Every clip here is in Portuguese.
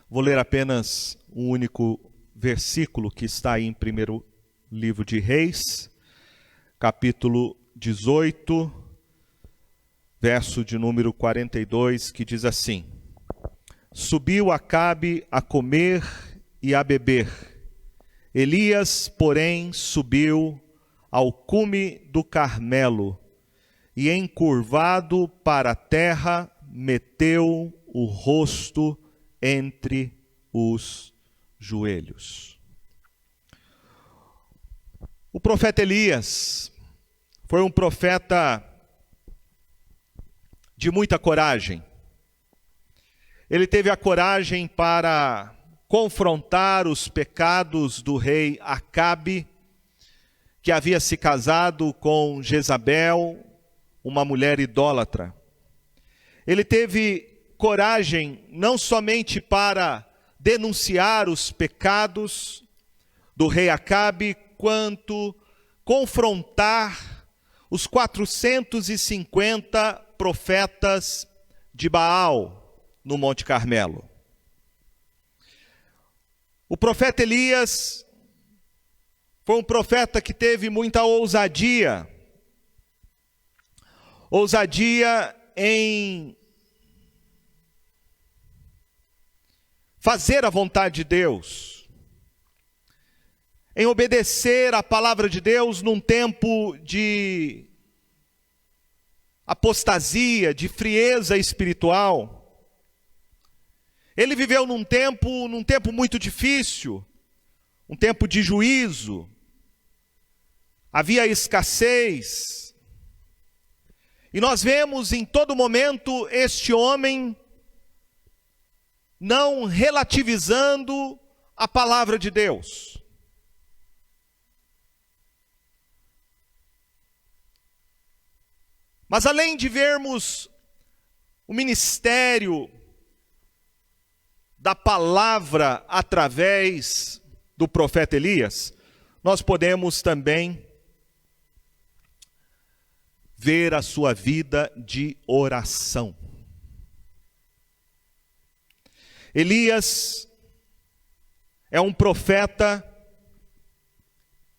Vou ler apenas um único versículo que está aí em primeiro livro de Reis, capítulo 18, verso de número 42, que diz assim: Subiu Acabe a comer e a beber. Elias, porém, subiu ao cume do Carmelo e, encurvado para a terra, meteu o rosto entre os joelhos. O profeta Elias foi um profeta de muita coragem. Ele teve a coragem para confrontar os pecados do rei Acabe, que havia se casado com Jezabel, uma mulher idólatra. Ele teve coragem não somente para denunciar os pecados do rei Acabe, quanto confrontar os 450 profetas de Baal no Monte Carmelo. O profeta Elias foi um profeta que teve muita ousadia em fazer a vontade de Deus, em obedecer a palavra de Deus num tempo de apostasia, de frieza espiritual. Ele viveu num tempo muito difícil, um tempo de juízo, havia escassez, e nós vemos em todo momento este homem não relativizando a palavra de Deus. Mas além de vermos o ministério da palavra através do profeta Elias, nós podemos também ver a sua vida de oração. Elias é um profeta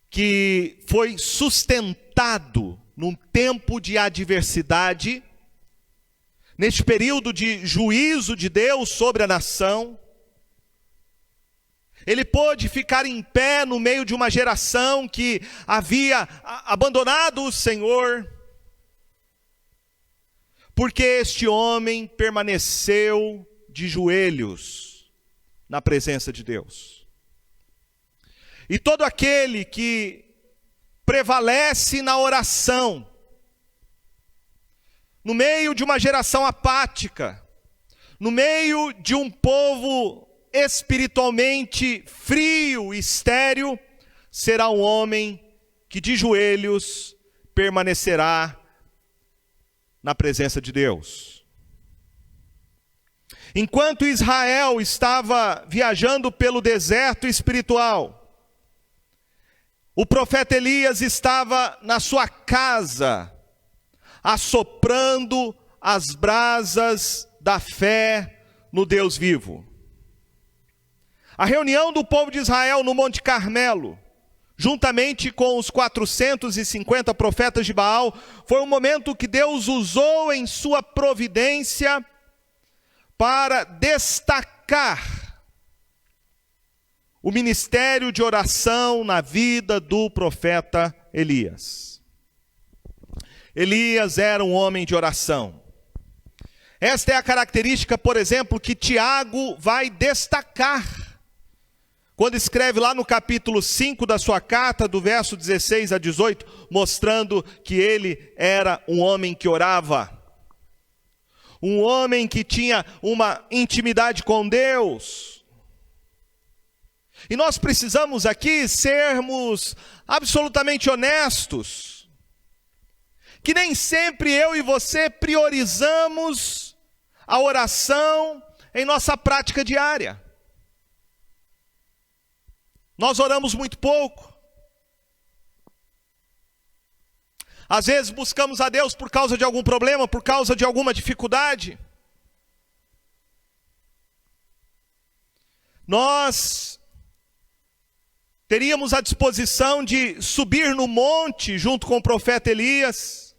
que foi sustentado num tempo de adversidade, neste período de juízo de Deus sobre a nação. Ele pôde ficar em pé no meio de uma geração que havia abandonado o Senhor, porque este homem permaneceu de joelhos na presença de Deus. E todo aquele que prevalece na oração, no meio de uma geração apática, no meio de um povo espiritualmente frio e estéril, será um homem que de joelhos permanecerá na presença de Deus. Enquanto Israel estava viajando pelo deserto espiritual, o profeta Elias estava na sua casa, assoprando as brasas da fé no Deus vivo. A reunião do povo de Israel no Monte Carmelo, juntamente com os 450 profetas de Baal, foi um momento que Deus usou em sua providência para destacar o ministério de oração na vida do profeta Elias. Elias era um homem de oração. Esta é a característica, por exemplo, que Tiago vai destacar, quando escreve lá no capítulo 5 da sua carta, do verso 16 a 18, mostrando que ele era um homem que orava. Um homem que tinha uma intimidade com Deus. E nós precisamos aqui sermos absolutamente honestos, que nem sempre eu e você priorizamos a oração em nossa prática diária. Nós oramos muito pouco. Às vezes buscamos a Deus por causa de algum problema, por causa de alguma dificuldade. nós teríamos a disposição de subir no monte junto com o profeta Elias,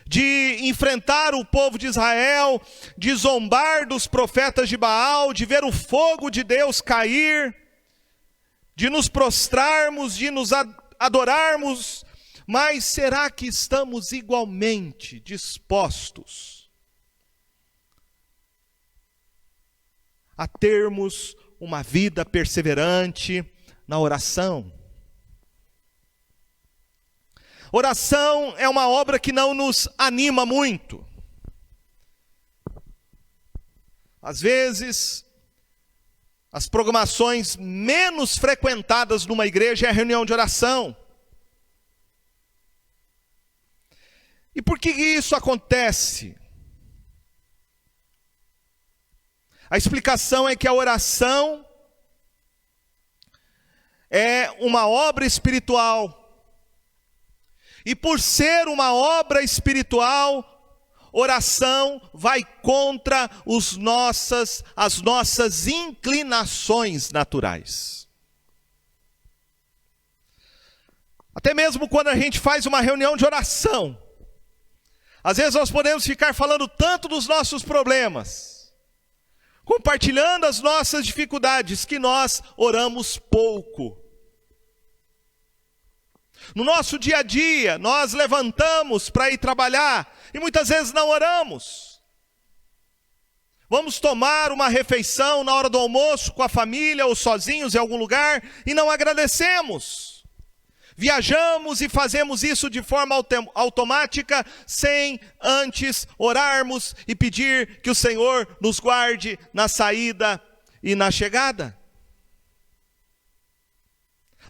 de enfrentar o povo de Israel, de zombar dos profetas de Baal, de ver o fogo de Deus cair, de nos prostrarmos, de nos adorarmos, mas será que estamos igualmente dispostos a termos uma vida perseverante na oração? Oração é uma obra que não nos anima muito. Às vezes, as programações menos frequentadas numa igreja é a reunião de oração. E por que isso acontece? A explicação é que a oração é uma obra espiritual. E por ser uma obra espiritual, oração vai contra as nossas inclinações naturais. Até mesmo quando a gente faz uma reunião de oração, às vezes nós podemos ficar falando tanto dos nossos problemas, compartilhando as nossas dificuldades, que nós oramos pouco. No nosso dia a dia, nós levantamos para ir trabalhar e muitas vezes não oramos. Vamos tomar uma refeição na hora do almoço com a família ou sozinhos em algum lugar e não agradecemos. Viajamos e fazemos isso de forma automática, sem antes orarmos e pedir que o Senhor nos guarde na saída e na chegada.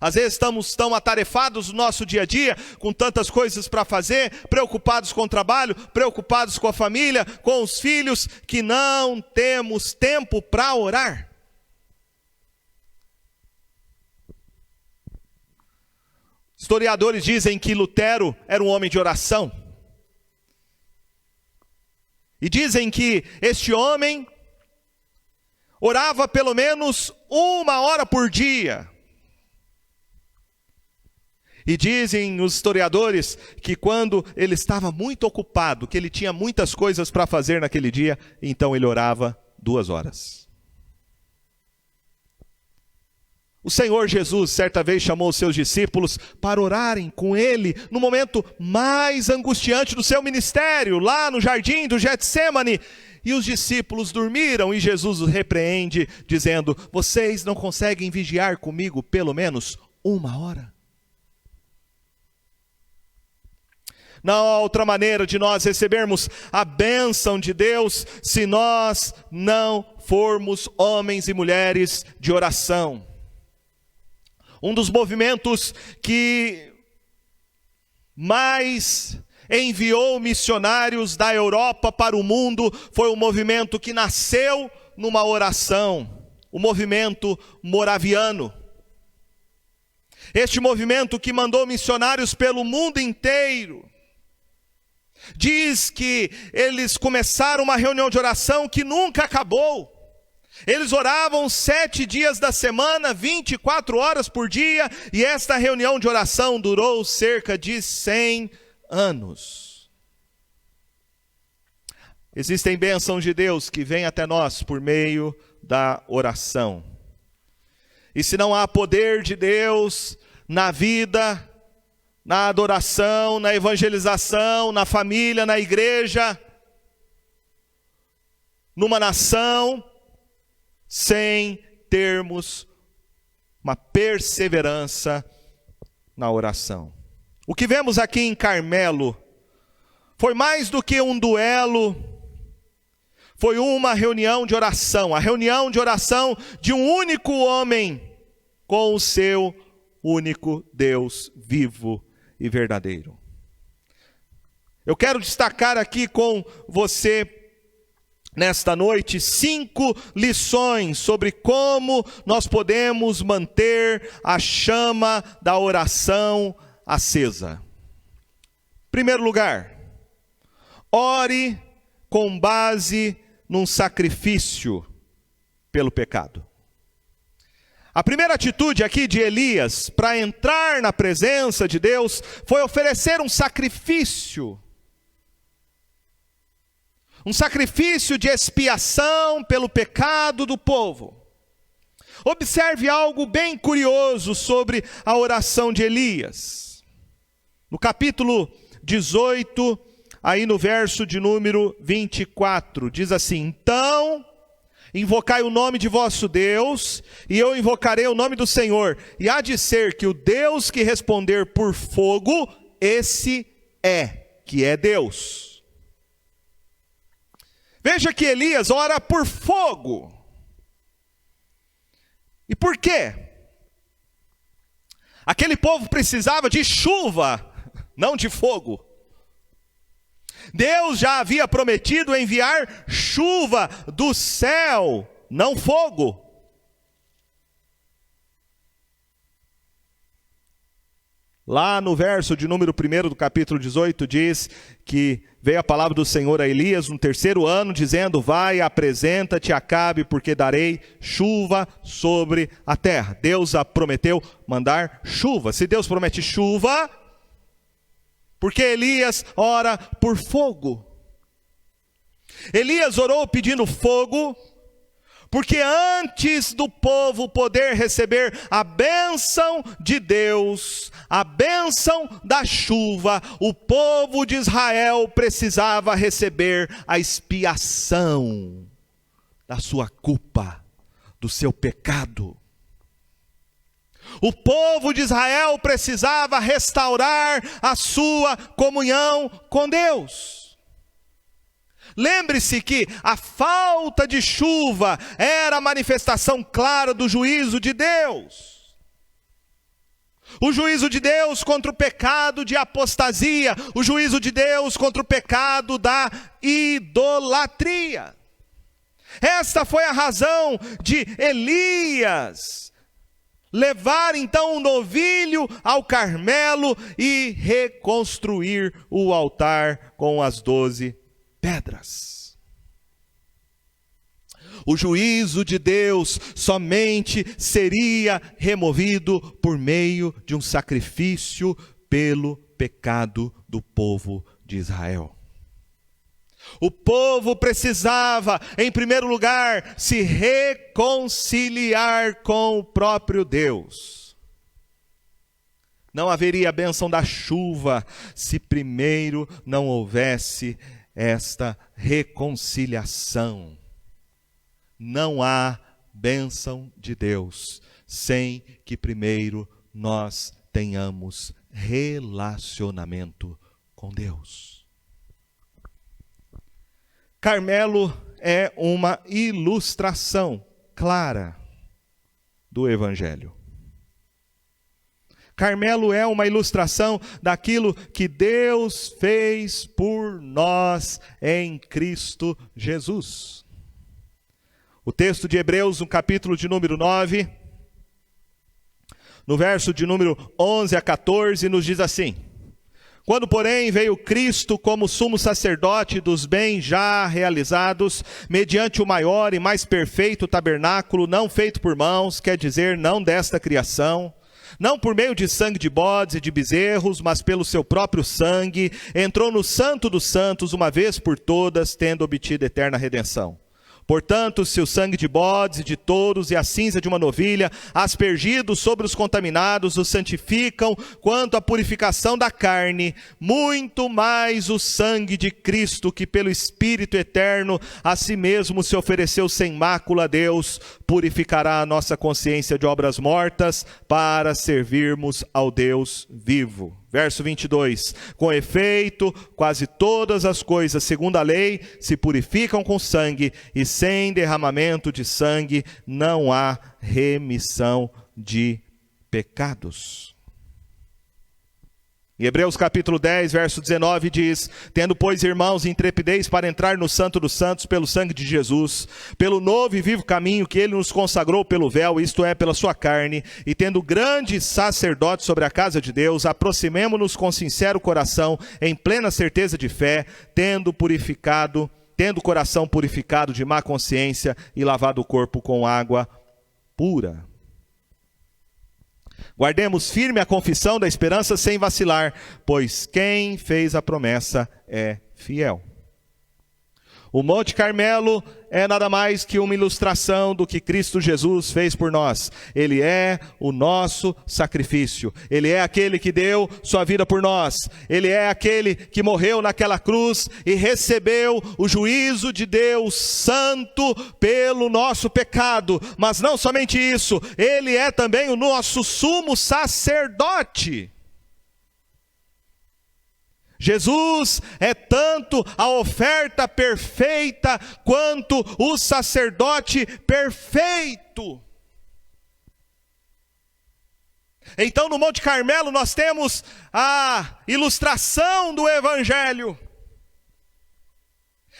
Às vezes estamos tão atarefados no nosso dia a dia, com tantas coisas para fazer, preocupados com o trabalho, preocupados com a família, com os filhos, que não temos tempo para orar. Historiadores dizem que Lutero era um homem de oração. E dizem que este homem orava pelo menos 1 hora por dia. E dizem os historiadores que quando ele estava muito ocupado, que ele tinha muitas coisas para fazer naquele dia, então ele orava 2 horas. O Senhor Jesus certa vez chamou os seus discípulos para orarem com ele no momento mais angustiante do seu ministério, lá no jardim do Getsêmani. E os discípulos dormiram e Jesus os repreende, dizendo: vocês não conseguem vigiar comigo pelo menos 1 hora? Não há outra maneira de nós recebermos a bênção de Deus se nós não formos homens e mulheres de oração. Um dos movimentos que mais enviou missionários da Europa para o mundo foi um movimento que nasceu numa oração, o movimento moraviano. Este movimento que mandou missionários pelo mundo inteiro. Diz que eles começaram uma reunião de oração que nunca acabou. Eles oravam 7 dias da semana, 24 horas por dia, e esta reunião de oração durou cerca de 100 anos. Existem bênçãos de Deus que vêm até nós por meio da oração. E se não há poder de Deus na vida, na adoração, na evangelização, na família, na igreja, numa nação, sem termos uma perseverança na oração. O que vemos aqui em Carmelo foi mais do que um duelo, foi uma reunião de oração, a reunião de oração de um único homem com o seu único Deus vivo e verdadeiro. Eu quero destacar aqui com você nesta noite 5 lições sobre como nós podemos manter a chama da oração acesa. Em primeiro lugar, ore com base num sacrifício pelo pecado. A primeira atitude aqui de Elias para entrar na presença de Deus foi oferecer um sacrifício. Um sacrifício de expiação pelo pecado do povo. Observe algo bem curioso sobre a oração de Elias. No capítulo 18, aí no verso de número 24, diz assim: então invocai o nome de vosso Deus, e eu invocarei o nome do Senhor. E há de ser que o Deus que responder por fogo, esse que é Deus. Veja que Elias ora por fogo. E por quê? Aquele povo precisava de chuva, não de fogo. Deus já havia prometido enviar chuva do céu, não fogo. Lá no verso de número 1 do capítulo 18 diz que veio a palavra do Senhor a Elias no 3º ano, dizendo: vai, apresenta-te a Acabe, porque darei chuva sobre a terra. Deus prometeu mandar chuva. Se Deus promete chuva, porque Elias ora por fogo. Elias orou pedindo fogo, porque antes do povo poder receber a bênção de Deus, a bênção da chuva, o povo de Israel precisava receber a expiação da sua culpa, do seu pecado. O povo de Israel precisava restaurar a sua comunhão com Deus. Lembre-se que a falta de chuva era a manifestação clara do juízo de Deus. O juízo de Deus contra o pecado de apostasia, o juízo de Deus contra o pecado da idolatria. Esta foi a razão de Elias levar então um novilho ao Carmelo e reconstruir o altar com as 12 pedras. O juízo de Deus somente seria removido por meio de um sacrifício pelo pecado do povo de Israel. O povo precisava, em primeiro lugar, se reconciliar com o próprio Deus. Não haveria a bênção da chuva se primeiro não houvesse esta reconciliação. Não há bênção de Deus sem que primeiro nós tenhamos relacionamento com Deus. Carmelo é uma ilustração clara do Evangelho. Carmelo é uma ilustração daquilo que Deus fez por nós em Cristo Jesus. O texto de Hebreus, no capítulo de número 9, no verso de número 11 a 14, nos diz assim: quando, porém, veio Cristo como sumo sacerdote dos bens já realizados, mediante o maior e mais perfeito tabernáculo, não feito por mãos, quer dizer, não desta criação, não por meio de sangue de bodes e de bezerros, mas pelo seu próprio sangue, entrou no Santo dos Santos uma vez por todas, tendo obtido eterna redenção. Portanto, se o sangue de bodes e de touros e a cinza de uma novilha, aspergidos sobre os contaminados, os santificam quanto à purificação da carne, muito mais o sangue de Cristo, que pelo Espírito eterno a si mesmo se ofereceu sem mácula a Deus, purificará a nossa consciência de obras mortas para servirmos ao Deus vivo. Verso 22, com efeito, quase todas as coisas, segundo a lei, se purificam com sangue, e sem derramamento de sangue não há remissão de pecados. Em Hebreus capítulo 10, verso 19 diz: tendo, pois, irmãos, intrepidez para entrar no Santo dos Santos pelo sangue de Jesus, pelo novo e vivo caminho que ele nos consagrou pelo véu, isto é, pela sua carne, e tendo grande sacerdote sobre a casa de Deus, aproximemo-nos com sincero coração, em plena certeza de fé, tendo tendo o coração purificado de má consciência e lavado o corpo com água pura. Guardemos firme a confissão da esperança sem vacilar, pois quem fez a promessa é fiel. O Monte Carmelo é nada mais que uma ilustração do que Cristo Jesus fez por nós. Ele é o nosso sacrifício. Ele é aquele que deu sua vida por nós. Ele é aquele que morreu naquela cruz e recebeu o juízo de Deus santo pelo nosso pecado. Mas não somente isso, ele é também o nosso sumo sacerdote. Jesus é tanto a oferta perfeita quanto o sacerdote perfeito. Então no Monte Carmelo nós temos a ilustração do Evangelho.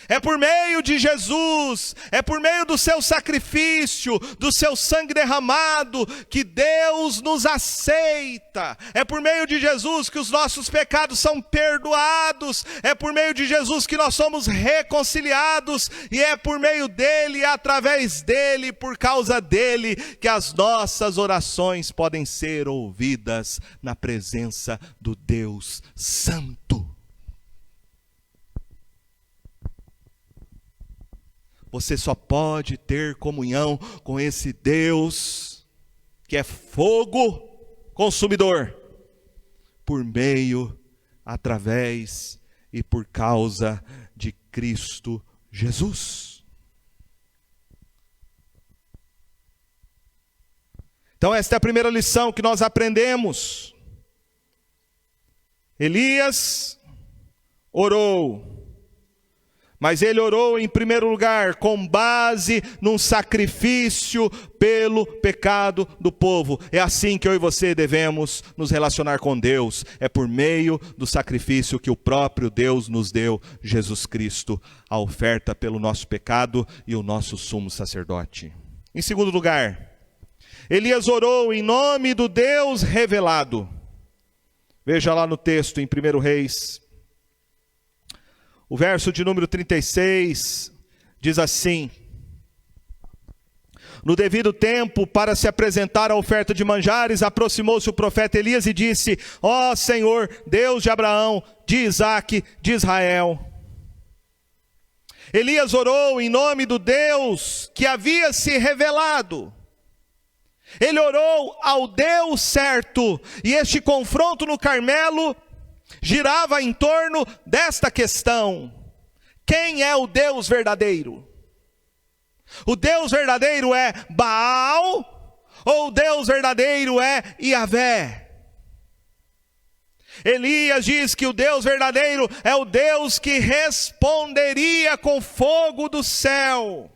É por meio de Jesus, é por meio do seu sacrifício, do seu sangue derramado, que Deus nos aceita. É por meio de Jesus que os nossos pecados são perdoados. É por meio de Jesus que nós somos reconciliados. E é por meio dele, através dele, por causa dele, que as nossas orações podem ser ouvidas na presença do Deus Santo. Você só pode ter comunhão com esse Deus que é fogo consumidor, por meio, através e por causa de Cristo Jesus. Então esta é a primeira lição que nós aprendemos. Elias orou. Mas ele orou em primeiro lugar com base num sacrifício pelo pecado do povo. É assim que eu e você devemos nos relacionar com Deus. É por meio do sacrifício que o próprio Deus nos deu, Jesus Cristo, a oferta pelo nosso pecado e o nosso sumo sacerdote. Em segundo lugar, Elias orou em nome do Deus revelado. Veja lá no texto em 1 Reis. O verso de número 36 diz assim: no devido tempo, para se apresentar a oferta de manjares, aproximou-se o profeta Elias e disse: ó Senhor, Deus de Abraão, de Isaque, de Israel. Elias orou em nome do Deus que havia se revelado. Ele orou ao Deus certo, e este confronto no Carmelo girava em torno desta questão: quem é o Deus verdadeiro? O Deus verdadeiro é Baal ou o Deus verdadeiro é Yahvé? Elias diz que o Deus verdadeiro é o Deus que responderia com fogo do céu.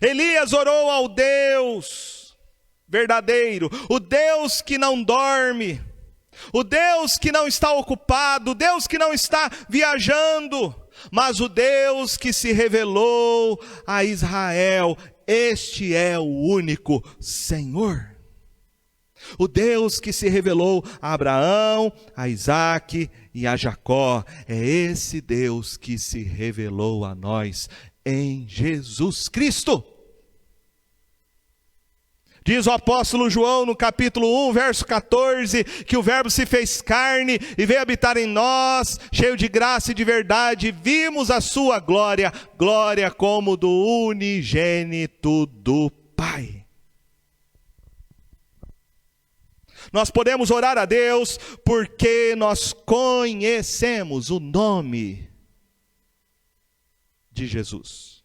Elias orou ao Deus verdadeiro, o Deus que não dorme, o Deus que não está ocupado, o Deus que não está viajando, mas o Deus que se revelou a Israel. Este é o único Senhor. O Deus que se revelou a Abraão, a Isaque e a Jacó. É esse Deus que se revelou a nós em Jesus Cristo. Diz o apóstolo João no capítulo 1, verso 14, que o verbo se fez carne e veio habitar em nós, cheio de graça e de verdade, vimos a sua glória, glória como do unigênito do Pai. Nós podemos orar a Deus porque nós conhecemos o nome de Jesus.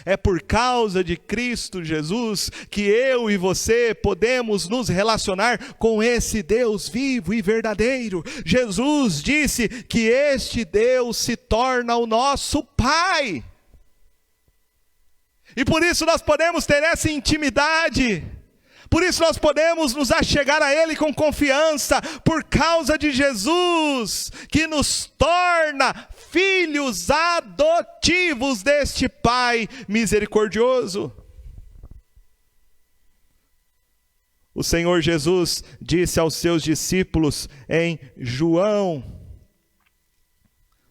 É por causa de Cristo Jesus que eu e você podemos nos relacionar com esse Deus vivo e verdadeiro. Jesus disse que este Deus se torna o nosso Pai. E por isso nós podemos ter essa intimidade. Por isso nós podemos nos achegar a Ele com confiança, por causa de Jesus, que nos torna filhos adotivos deste Pai misericordioso. O Senhor Jesus disse aos seus discípulos em João,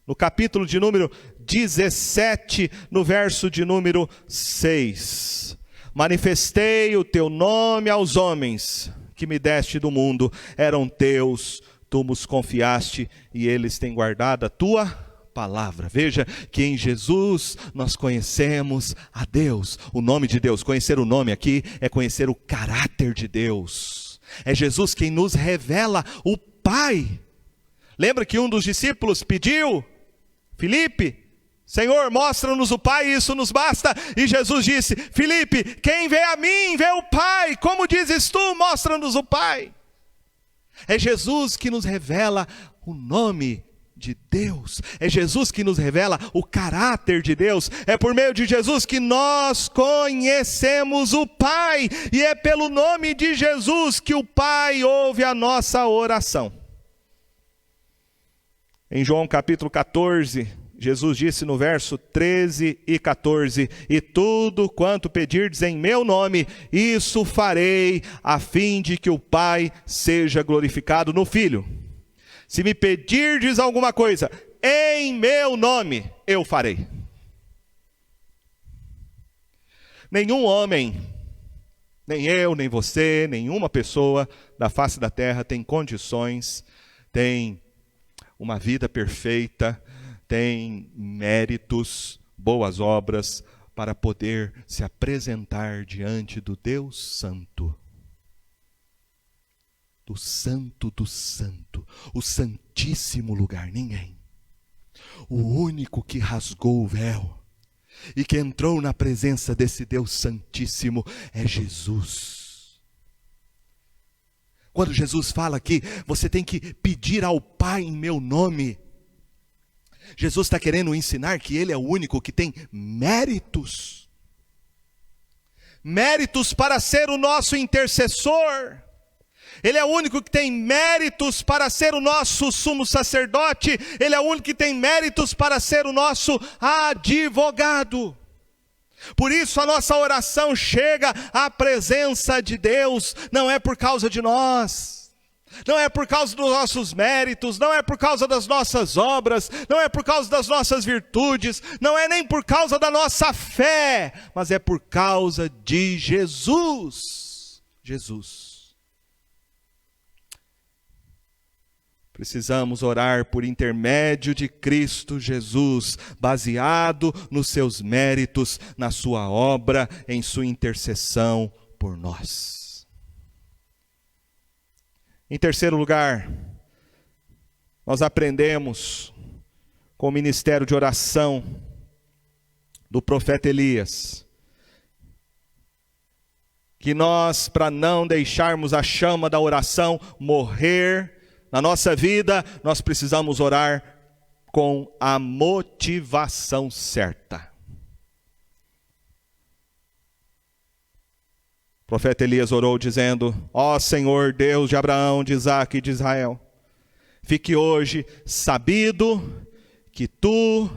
no capítulo de número 17, no verso de número 6. Manifestei o teu nome aos homens que me deste do mundo, eram teus, tu nos confiaste e eles têm guardado a tua palavra. Veja que em Jesus nós conhecemos a Deus, o nome de Deus. Conhecer o nome aqui é conhecer o caráter de Deus. É Jesus quem nos revela o Pai. Lembra que um dos discípulos pediu, Filipe, Senhor, mostra-nos o Pai, isso nos basta. E Jesus disse, Filipe, quem vê a mim, vê o Pai. Como dizes tu, mostra-nos o Pai. É Jesus que nos revela o nome de Deus. É Jesus que nos revela o caráter de Deus. É por meio de Jesus que nós conhecemos o Pai. E é pelo nome de Jesus que o Pai ouve a nossa oração. Em João capítulo 14, Jesus disse no verso 13 e 14, e tudo quanto pedirdes em meu nome, isso farei, a fim de que o Pai seja glorificado no Filho. Se me pedirdes alguma coisa em meu nome, eu farei. Nenhum homem, nem eu, nem você, nenhuma pessoa da face da terra tem condições, tem uma vida perfeita, tem méritos, boas obras, para poder se apresentar diante do Deus Santo. Do Santo do Santo, o Santíssimo Lugar, ninguém. O único que rasgou o véu e que entrou na presença desse Deus Santíssimo é Jesus. Quando Jesus fala aqui, você tem que pedir ao Pai em meu nome. Jesus está querendo ensinar que Ele é o único que tem méritos. Méritos para ser o nosso intercessor. Ele é o único que tem méritos para ser o nosso sumo sacerdote. Ele é o único que tem méritos para ser o nosso advogado. Por isso a nossa oração chega à presença de Deus. Não é por causa de nós. Não é por causa dos nossos méritos, não é por causa das nossas obras, não é por causa das nossas virtudes, não é nem por causa da nossa fé, mas é por causa de Jesus. Jesus. Precisamos orar por intermédio de Cristo Jesus, baseado nos seus méritos, na sua obra, em sua intercessão por nós. Em terceiro lugar, nós aprendemos com o ministério de oração do profeta Elias, que nós, para não deixarmos a chama da oração morrer na nossa vida, nós precisamos orar com a motivação certa. O profeta Elias orou dizendo, ó Senhor Deus de Abraão, de Isaque e de Israel, fique hoje sabido que tu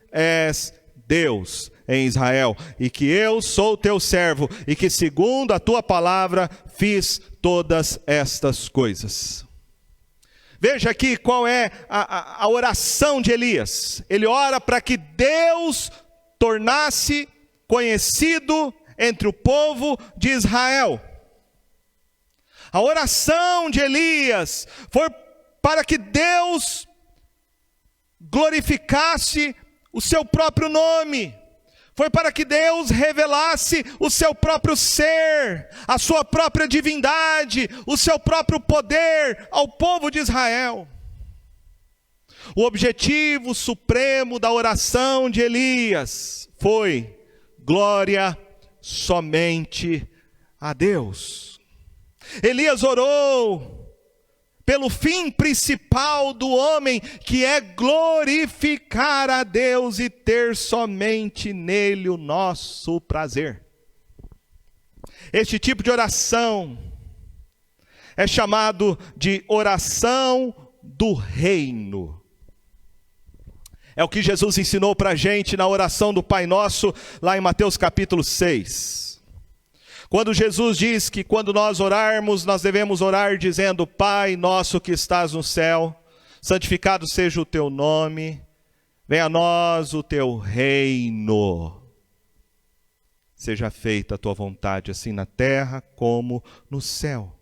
és Deus em Israel, e que eu sou teu servo, e que segundo a tua palavra fiz todas estas coisas. Veja aqui qual é a oração de Elias. Ele ora para que Deus tornasse conhecido entre o povo de Israel. A oração de Elias foi para que Deus glorificasse o seu próprio nome. Foi para que Deus revelasse o seu próprio ser, a sua própria divindade, o seu próprio poder ao povo de Israel. O objetivo supremo da oração de Elias foi glória somente a Deus. Elias orou pelo fim principal do homem, que é glorificar a Deus e ter somente nele o nosso prazer. Este tipo de oração é chamado de oração do reino. É o que Jesus ensinou para a gente na oração do Pai Nosso, lá em Mateus capítulo 6. Quando Jesus diz que quando nós orarmos, nós devemos orar dizendo, Pai nosso que estás no céu, santificado seja o teu nome, Venha a nós o teu reino. Seja feita a tua vontade, assim na terra como no céu.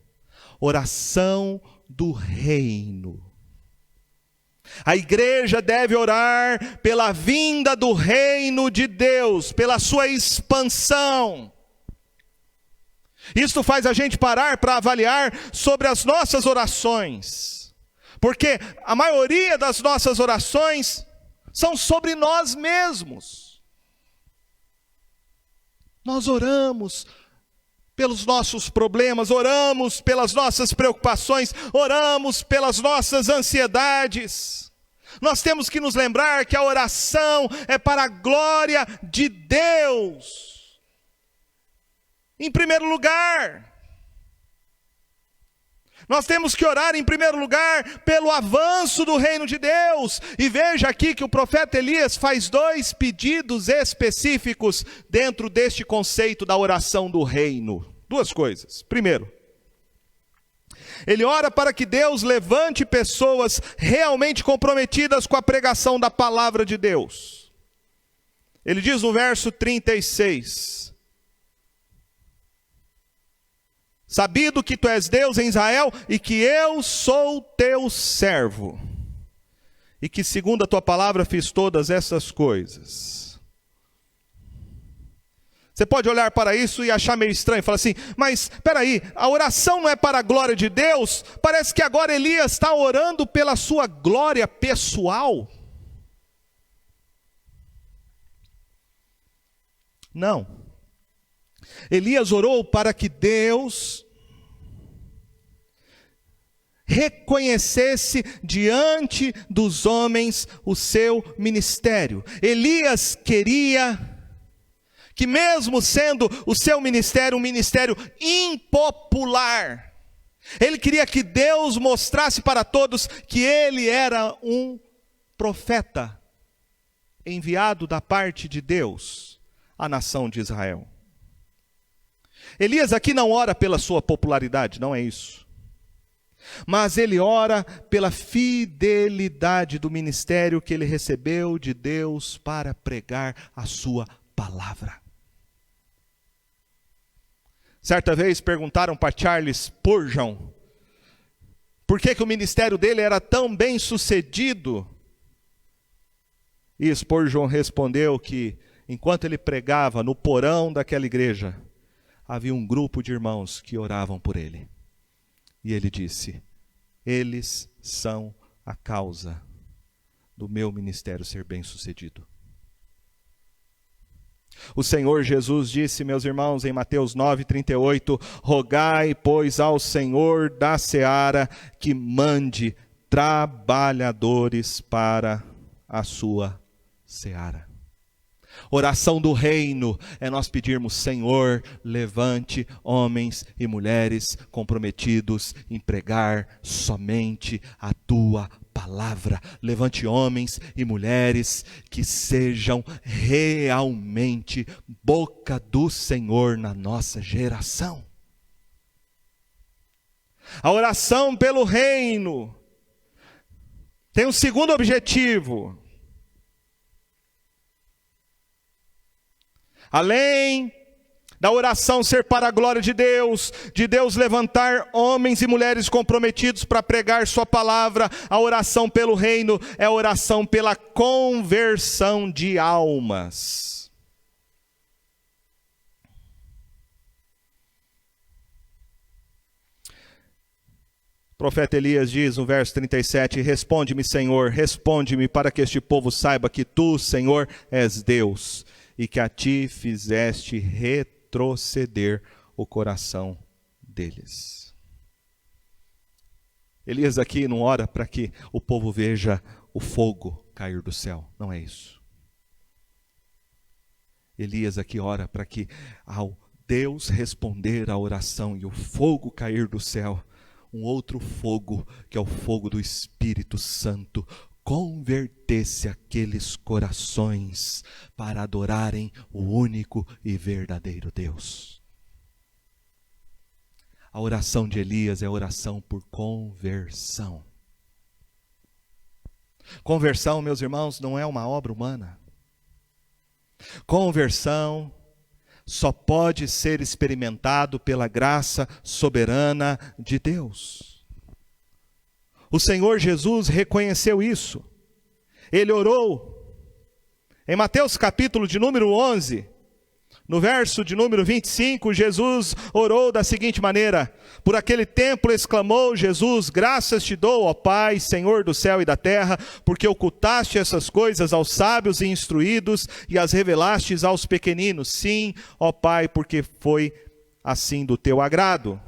Oração do reino. A igreja deve orar pela vinda do reino de Deus, pela sua expansão. Isto faz a gente parar para avaliar sobre as nossas orações. Porque a maioria das nossas orações são sobre nós mesmos. Nós oramos pelos nossos problemas, oramos pelas nossas preocupações, oramos pelas nossas ansiedades. Nós temos que nos lembrar que a oração é para a glória de Deus. Em primeiro lugar, nós temos que orar em primeiro lugar pelo avanço do reino de Deus. E veja aqui que o profeta Elias faz 2 pedidos específicos dentro deste conceito da oração do reino. 2 coisas. Primeiro, ele ora para que Deus levante pessoas realmente comprometidas com a pregação da palavra de Deus. Ele diz no verso 36... Sabido que tu és Deus em Israel e que eu sou teu servo, e que segundo a tua palavra fiz todas essas coisas. Você pode olhar para isso e achar meio estranho, falar assim, mas espera aí, a oração não é para a glória de Deus? Parece que agora Elias está orando pela sua glória pessoal. Não. Elias orou para que Deus reconhecesse diante dos homens o seu ministério. Elias queria que, mesmo sendo o seu ministério um ministério impopular, ele queria que Deus mostrasse para todos que ele era um profeta enviado da parte de Deus à nação de Israel. Elias aqui não ora pela sua popularidade, não é isso. Mas ele ora pela fidelidade do ministério que ele recebeu de Deus para pregar a sua palavra. Certa vez perguntaram para Charles Spurgeon por que o ministério dele era tão bem sucedido. E Spurgeon respondeu que enquanto ele pregava no porão daquela igreja, havia um grupo de irmãos que oravam por ele. E ele disse, eles são a causa do meu ministério ser bem sucedido. O Senhor Jesus disse, meus irmãos, em Mateus 9:38, rogai, pois, ao Senhor da seara que mande trabalhadores para a sua seara. Oração do reino é nós pedirmos, Senhor, levante homens e mulheres comprometidos em pregar somente a tua palavra. Levante homens e mulheres que sejam realmente boca do Senhor na nossa geração. A oração pelo reino tem um segundo objetivo. Além da oração ser para a glória de Deus levantar homens e mulheres comprometidos para pregar sua palavra, a oração pelo reino é a oração pela conversão de almas. O profeta Elias diz no verso 37, responde-me, Senhor, responde-me para que este povo saiba que tu, Senhor, és Deus, e que a ti fizeste retroceder o coração deles. Elias aqui não ora para que o povo veja o fogo cair do céu, não é isso. Elias aqui ora para que ao Deus responder à oração e o fogo cair do céu, um outro fogo, que é o fogo do Espírito Santo, convertesse aqueles corações para adorarem o único e verdadeiro Deus. A oração de Elias é a oração por conversão. Conversão, meus irmãos, não é uma obra humana. Conversão só pode ser experimentado pela graça soberana de Deus. O Senhor Jesus reconheceu isso. Ele orou. Em Mateus capítulo de número 11, no verso de número 25, Jesus orou da seguinte maneira: por aquele tempo exclamou Jesus, graças te dou, ó Pai, Senhor do céu e da terra, porque ocultaste essas coisas aos sábios e instruídos e as revelastes aos pequeninos. Sim, ó Pai, porque foi assim do teu agrado.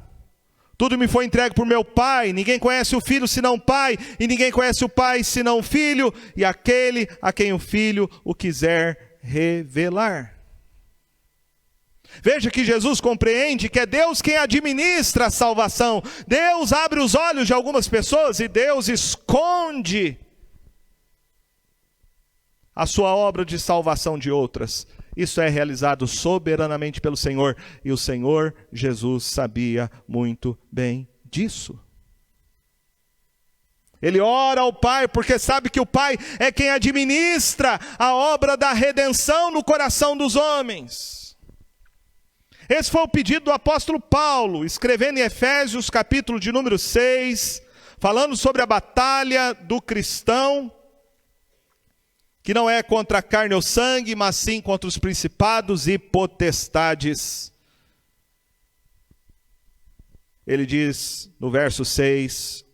Tudo me foi entregue por meu Pai, ninguém conhece o Filho senão o Pai, e ninguém conhece o Pai senão o Filho, e aquele a quem o Filho o quiser revelar. Veja que Jesus compreende que é Deus quem administra a salvação. Deus abre os olhos de algumas pessoas e Deus esconde a sua obra de salvação de outras. Isso é realizado soberanamente pelo Senhor, e o Senhor Jesus sabia muito bem disso. Ele ora ao Pai porque sabe que o Pai é quem administra a obra da redenção no coração dos homens. Esse foi o pedido do apóstolo Paulo, escrevendo em Efésios capítulo de número 6, falando sobre a batalha do cristão, que não é contra a carne ou sangue, mas sim contra os principados e potestades. Ele diz no verso 6,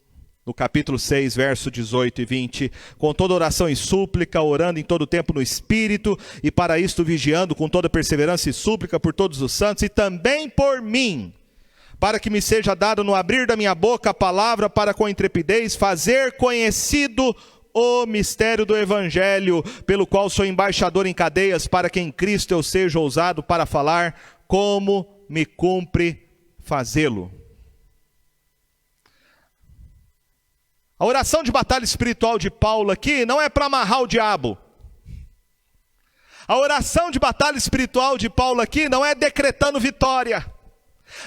no capítulo 6, verso 18 e 20, com toda oração e súplica, orando em todo tempo no Espírito, e para isto vigiando com toda perseverança e súplica por todos os santos, e também por mim, para que me seja dado no abrir da minha boca a palavra, para com intrepidez fazer conhecido o mistério do Evangelho, pelo qual sou embaixador em cadeias, para que em Cristo eu seja ousado para falar como me cumpre fazê-lo. A oração de batalha espiritual de Paulo aqui não é para amarrar o diabo. A oração de batalha espiritual de Paulo aqui não é decretando vitória.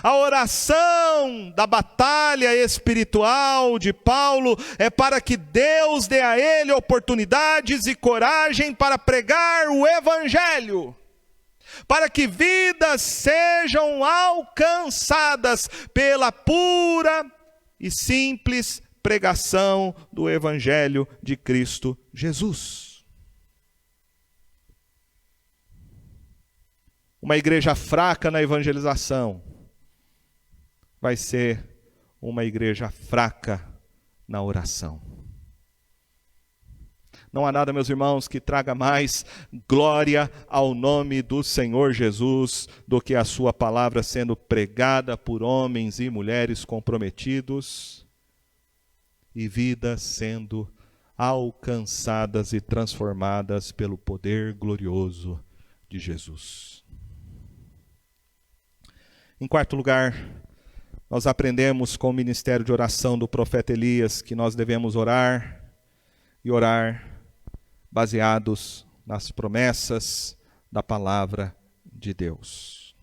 A oração da batalha espiritual de Paulo é para que Deus dê a ele oportunidades e coragem para pregar o Evangelho, para que vidas sejam alcançadas pela pura e simples pregação do Evangelho de Cristo Jesus. Uma igreja fraca na evangelização vai ser uma igreja fraca na oração. Não há nada, meus irmãos, que traga mais glória ao nome do Senhor Jesus do que a sua palavra sendo pregada por homens e mulheres comprometidos e vidas sendo alcançadas e transformadas pelo poder glorioso de Jesus. Em quarto lugar, nós aprendemos com o ministério de oração do profeta Elias que nós devemos orar e orar baseados nas promessas da palavra de Deus.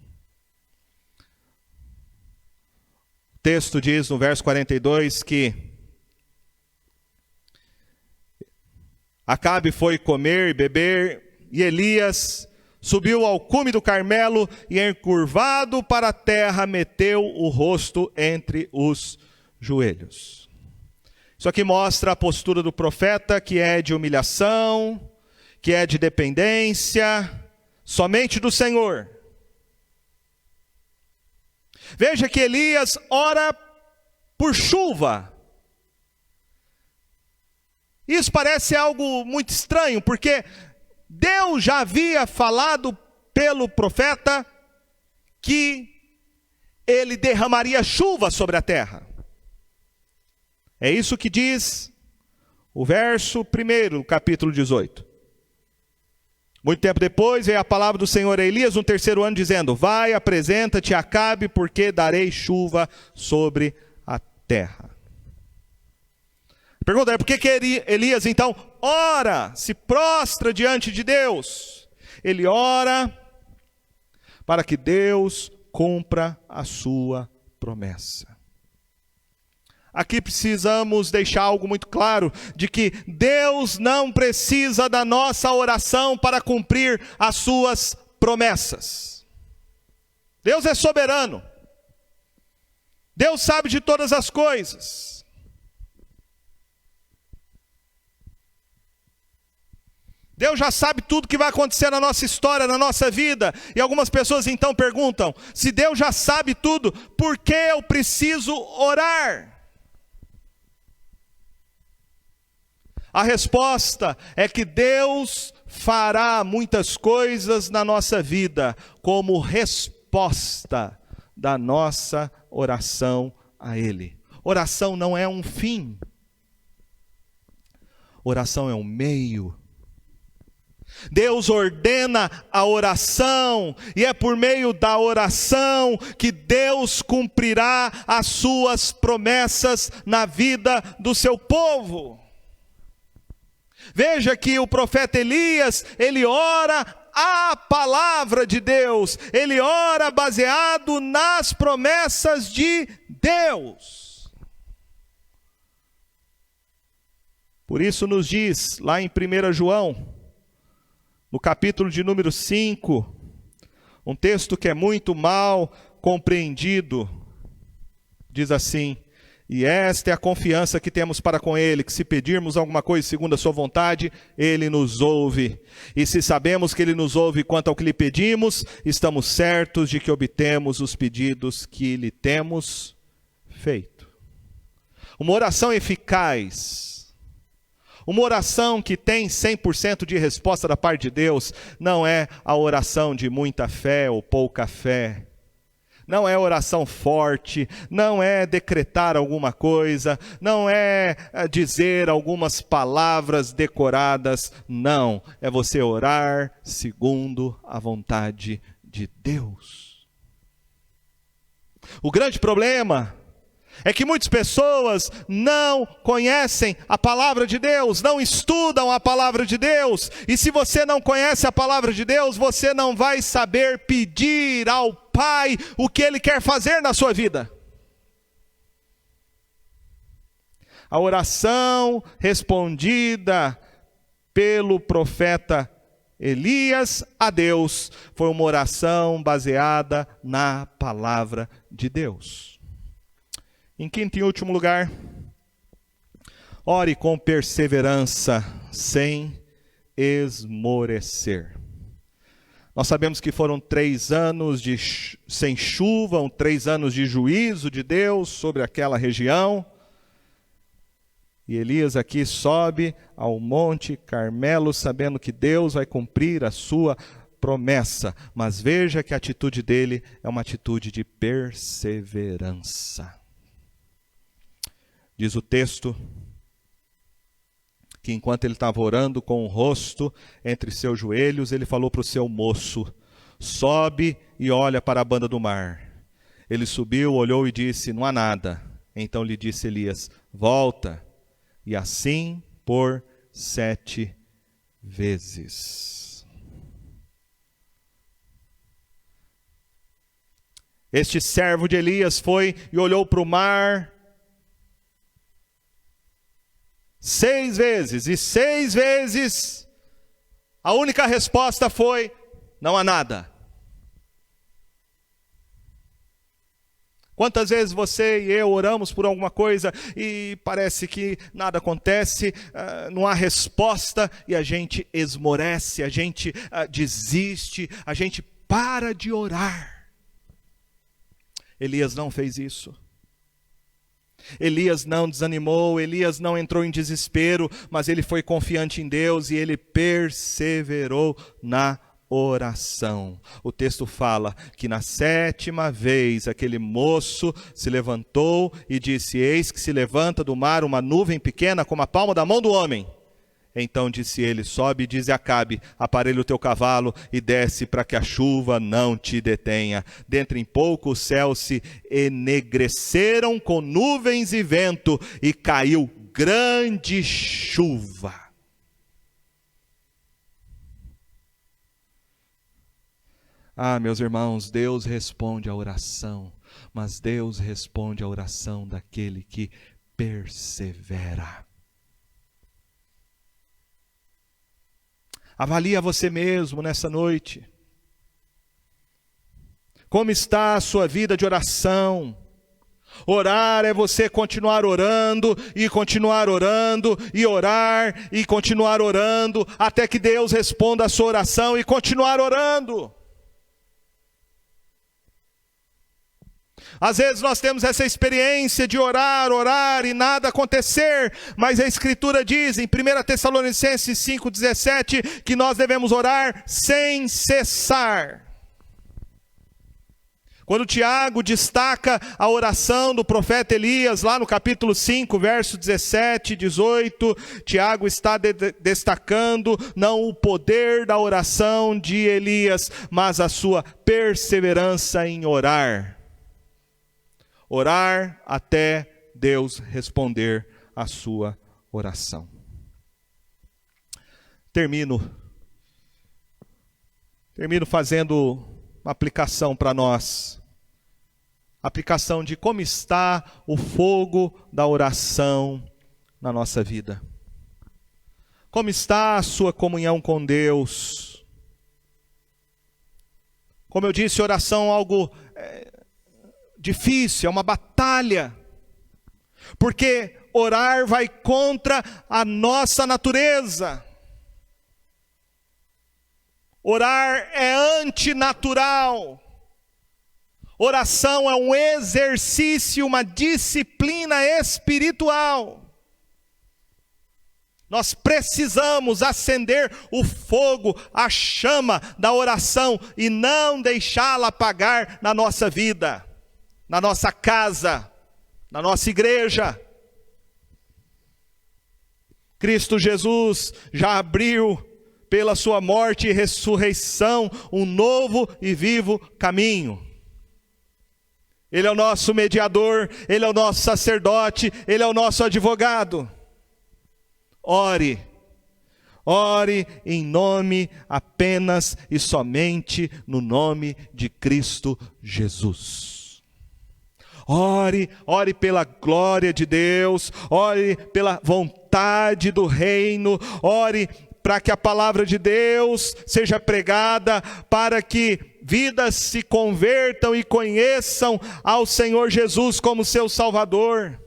O texto diz no verso 42 que Acabe foi comer e beber, e Elias subiu ao cume do Carmelo e, encurvado para a terra, meteu o rosto entre os joelhos. Isso aqui mostra a postura do profeta, que é de humilhação, que é de dependência, somente do Senhor. Veja que Elias ora por chuva. Isso parece algo muito estranho, porque Deus já havia falado pelo profeta que ele derramaria chuva sobre a terra. É isso que diz o verso 1, capítulo 18. Muito tempo depois veio a palavra do Senhor a Elias no 3º ano, dizendo: vai, apresenta-te a Acabe, porque darei chuva sobre a terra. Pergunta é, por que Elias então ora, se prostra diante de Deus? Ele ora para que Deus cumpra a sua promessa. aqui precisamos deixar algo muito claro, de que Deus não precisa da nossa oração para cumprir as suas promessas. Deus é soberano. Deus sabe de todas as coisas. Deus já sabe tudo que vai acontecer na nossa história, na nossa vida. E algumas pessoas então perguntam, se Deus já sabe tudo, por que eu preciso orar? A resposta é que Deus fará muitas coisas na nossa vida como resposta da nossa oração a Ele. Oração não é um fim. Oração é um meio. Deus ordena a oração, e é por meio da oração que Deus cumprirá as suas promessas na vida do seu povo. Veja que o profeta Elias, ele ora a palavra de Deus, ele ora baseado nas promessas de Deus. Por isso nos diz lá em 1 João, no capítulo de número 5, um texto que é muito mal compreendido, diz assim: e esta é a confiança que temos para com Ele, que se pedirmos alguma coisa segundo a sua vontade, Ele nos ouve. E se sabemos que Ele nos ouve quanto ao que lhe pedimos, estamos certos de que obtemos os pedidos que lhe temos feito. Uma oração eficaz, uma oração que tem 100% de resposta da parte de Deus, não é a oração de muita fé ou pouca fé. Não é oração forte, não é decretar alguma coisa, não é dizer algumas palavras decoradas. Não, é você orar segundo a vontade de Deus. O grande problema é que muitas pessoas não conhecem a palavra de Deus, não estudam a palavra de Deus. E se você não conhece a palavra de Deus, você não vai saber pedir ao Pai o que Ele quer fazer na sua vida. A oração respondida pelo profeta Elias a Deus foi uma oração baseada na palavra de Deus. Em quinto e último lugar, ore com perseverança, sem esmorecer. Nós sabemos que foram 3 anos sem chuva, 3 anos de juízo de Deus sobre aquela região. E Elias aqui sobe ao Monte Carmelo, sabendo que Deus vai cumprir a sua promessa. Mas veja que a atitude dele é uma atitude de perseverança. Diz o texto que enquanto ele estava orando com o rosto entre seus joelhos, ele falou para o seu moço: sobe e olha para a banda do mar. Ele subiu, olhou e disse: não há nada. Então lhe disse Elias: volta. E assim por 7 vezes. Este servo de Elias foi e olhou para o mar 6 vezes, e 6 vezes a única resposta foi: não há nada. Quantas vezes você e eu oramos por alguma coisa e parece que nada acontece, não há resposta, e a gente esmorece, a gente desiste, a gente para de orar. Elias não fez isso. Elias não desanimou, Elias não entrou em desespero, mas ele foi confiante em Deus e ele perseverou na oração. O texto fala que na 7ª vez aquele moço se levantou e disse: eis que se levanta do mar uma nuvem pequena como a palma da mão do homem. Então disse ele: sobe e dize a Acabe: aparelha o teu cavalo e desce para que a chuva não te detenha. Dentro em pouco os céus se enegreceram com nuvens e vento e caiu grande chuva. Ah, meus irmãos, Deus responde à oração, mas Deus responde à oração daquele que persevera. Avalia você mesmo nessa noite. Como está a sua vida de oração? Orar é você continuar orando, e continuar orando, e orar, e continuar orando, até que Deus responda a sua oração, e continuar orando. Às vezes nós temos essa experiência de orar, orar e nada acontecer, mas a Escritura diz em 1 Tessalonicenses 5,17 que nós devemos orar sem cessar. Quando Tiago destaca a oração do profeta Elias, lá no capítulo 5, verso 17 e 18, Tiago está destacando não o poder da oração de Elias, mas a sua perseverança em orar. Orar até Deus responder a sua oração. Termino fazendo uma aplicação para nós. Aplicação de como está o fogo da oração na nossa vida. Como está a sua comunhão com Deus? Como eu disse, oração é algo difícil, é uma batalha. Porque orar vai contra a nossa natureza. Orar é antinatural. Oração é um exercício, uma disciplina espiritual. Nós precisamos acender o fogo, a chama da oração e não deixá-la apagar na nossa vida, na nossa casa, na nossa igreja. Cristo Jesus já abriu pela sua morte e ressurreição um novo e vivo caminho. Ele é o nosso mediador, Ele é o nosso sacerdote, Ele é o nosso advogado. Ore em nome apenas e somente no nome de Cristo Jesus. Ore pela glória de Deus, ore pela vontade do reino, ore para que a palavra de Deus seja pregada, para que vidas se convertam e conheçam ao Senhor Jesus como seu Salvador.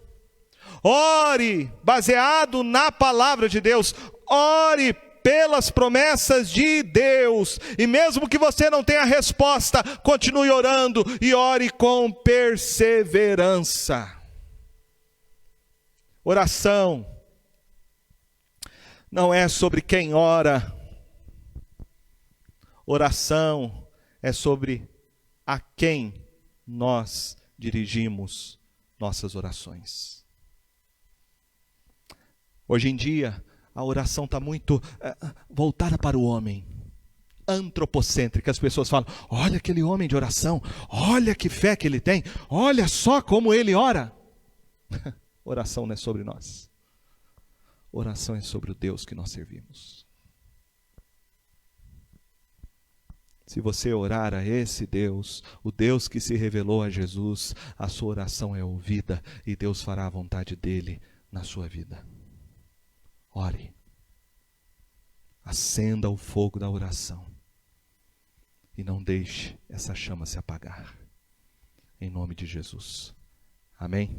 Ore baseado na palavra de Deus, ore pelas promessas de Deus, e mesmo que você não tenha resposta, continue orando e ore com perseverança. Oração não é sobre quem ora. Oração é sobre a quem nós dirigimos nossas orações. Hoje em dia, a oração está muito voltada para o homem, antropocêntrica. As pessoas falam, olha aquele homem de oração, olha que fé que ele tem, olha só como ele ora. Oração não é sobre nós. Oração é sobre o Deus que nós servimos. Se você orar a esse Deus, o Deus que se revelou a Jesus, a sua oração é ouvida e Deus fará a vontade dele na sua vida. Ore. Acenda o fogo da oração e não deixe essa chama se apagar. Em nome de Jesus. Amém?